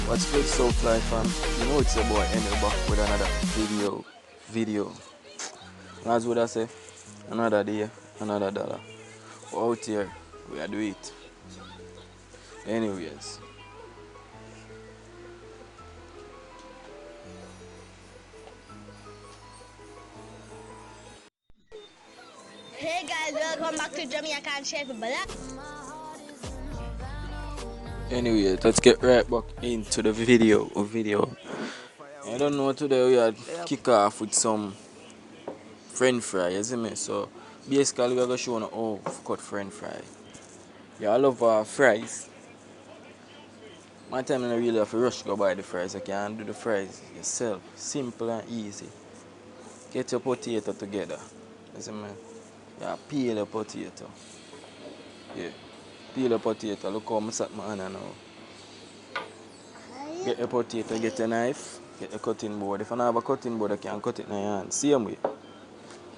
What's good, so fly fam? You know it's your boy Emil back with another video. As what I say, another day, another dollar. We're out here, we are doing it. Anyways, Hey guys, welcome back to Jamaican Chef Bala. let's get right back into the video. I don't know, today we are kick off with some French fry, you see me? So basically we're gonna show you how to cut French fry. Yeah, I love fries. My time I really have to rush go buy the fries. I can do the fries yourself. Simple and easy. Get your potato together. You see me? Yeah, peel the potato. Yeah. Peel the potato. Look how I set my hand now. Get the potato, get a knife, get a cutting board. If I don't have a cutting board, I can cut it in your hand. Same way.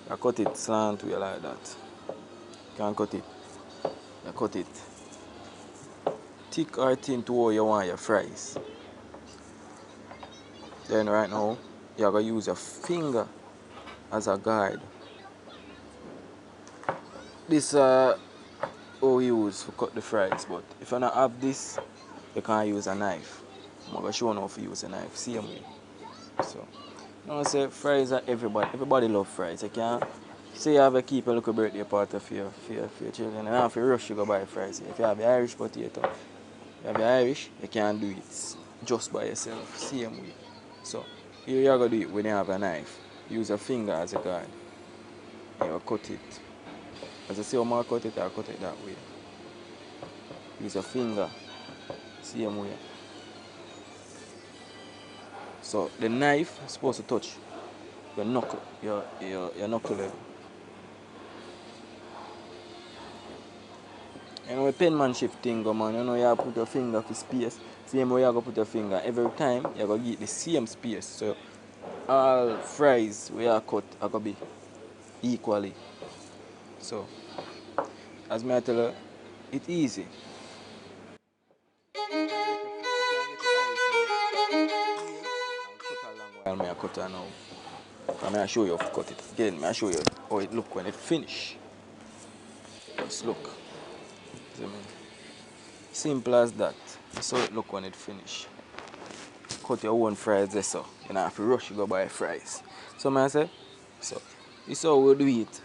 I cut it slant way like that. You can cut it. You cut it thick or thin to how you want your fries. Then right now, you're going to use your finger as a guide. This how we use to cut the fries, but if you don't have this, you can use a knife. I'm going to show you how to use a knife. Same way. So, you know, say fries are everybody love fries. You can't say you have to keep a little birthday party for your children and have to rush to go buy fries. If you have the Irish potato, you have the Irish, you can't do it just by yourself. Same way. So, here you're going to do it when you have a knife. Use a finger as a guide. And you cut it. As I say, how I cut it that way. Use a finger. Same way. So, the knife is supposed to touch your knuckle, your knuckle level. You know, a penmanship thing, man. You know, you have to put your finger for space. Same way you have to put your finger. Every time, you have to get the same space. So, all fries we are cut are going to be equally. So, as I tell you, it's easy. While I cut it now. I'm going to show you how to cut it. Again, I'll show you how it look when it finish. Just look. See me? Simple as that. That's how it look when it finish. Cut your own fries there, so you don't have to rush to go buy fries. So I say, so this is how we do it.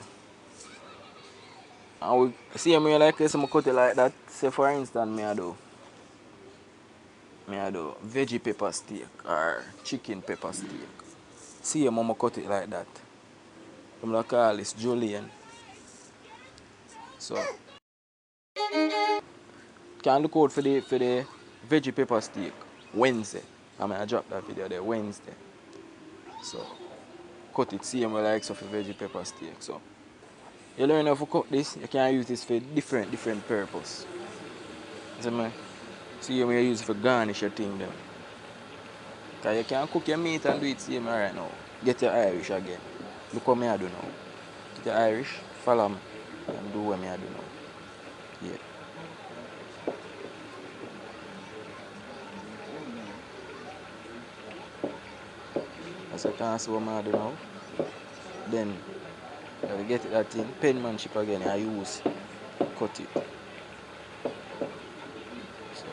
And we see me like this, I cut it like that. Say for instance, me I do veggie pepper steak or chicken pepper steak. See your mama cut it like that. I'm gonna call this Julian. So can look out for the veggie pepper steak Wednesday. I mean I drop that video there Wednesday. So cut it same way like so for veggie pepper steak. So you learn how to cut this, you can use this for different purpose. See me? See when you use it for garnish your thing then. Because you can cook your meat and do it same right now. Get your Irish again. Look what I do now. Get your Irish, follow me and do what I do now. Yeah. As you can see what I do now. Then you get it that thing, penmanship again, I use cut it. So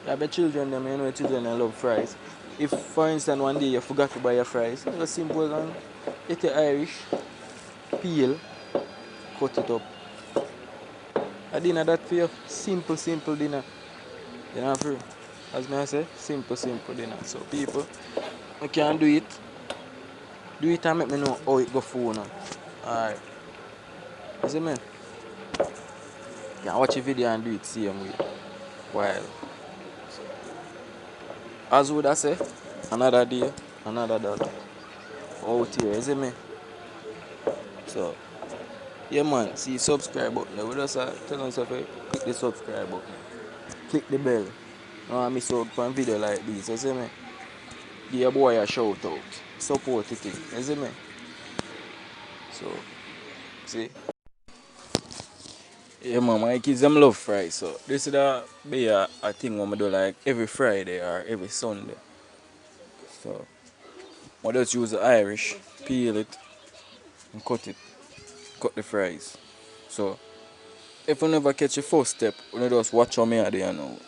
yeah, but children them, you know children I love fries. If for instance one day you forgot to buy your fries, it's simple and get your Irish, peel, cut it up. A dinner that for you, simple dinner. You know for as I say, simple dinner. So people you can do it. Do it and make me know how it go for now. Alright. You see me? You can watch a video and do it same way. While so, as would I say, another day, another dollar. Out here, you see me? So yeah man, see subscribe button. We just tell us if you click the subscribe button. Click the bell. Don't miss out on video like this, you see me? Give your boy a shout out. Support it, you see me? So see? Yeah, man, my kids them love fries, so this is be a thing what I do like every Friday or every Sunday. So I just use the Irish, peel it and cut the fries. So if you never catch your first step, you just watch how me I do you know.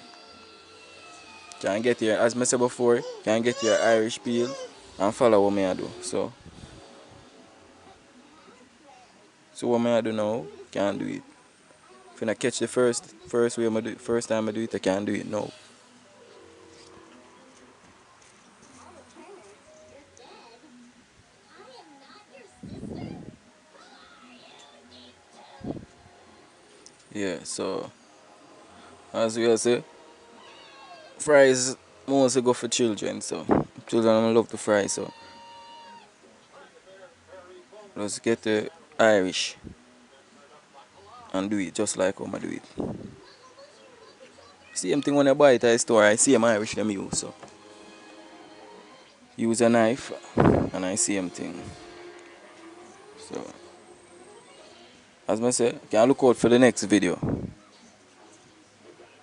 Can get your, as I said before, can get your Irish peel and follow what me I do. So what me I do now, can do it. If you not catch the first way I do it, first time I do it, I can't do it now. Yeah, so as we say, fries mostly go for children, so children love the fries, so let's get the Irish and do it just like how I do it. Same thing when I buy it at the store, I see them Irish them use, so use a knife and I see them thing. So as I say, can look out for the next video.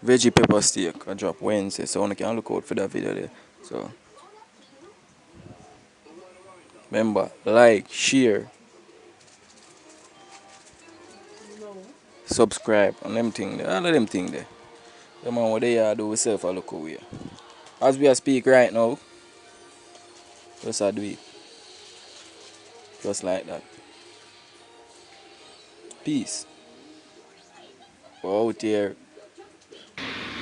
Veggie pepper steak, I drop Wednesday, so you can look out for that video there. So remember, like, share, subscribe, and them thing there. All of them thing there. The man what they are do we self a look away. As we are speak right now, just I do it. Just like that. Peace. We're out here.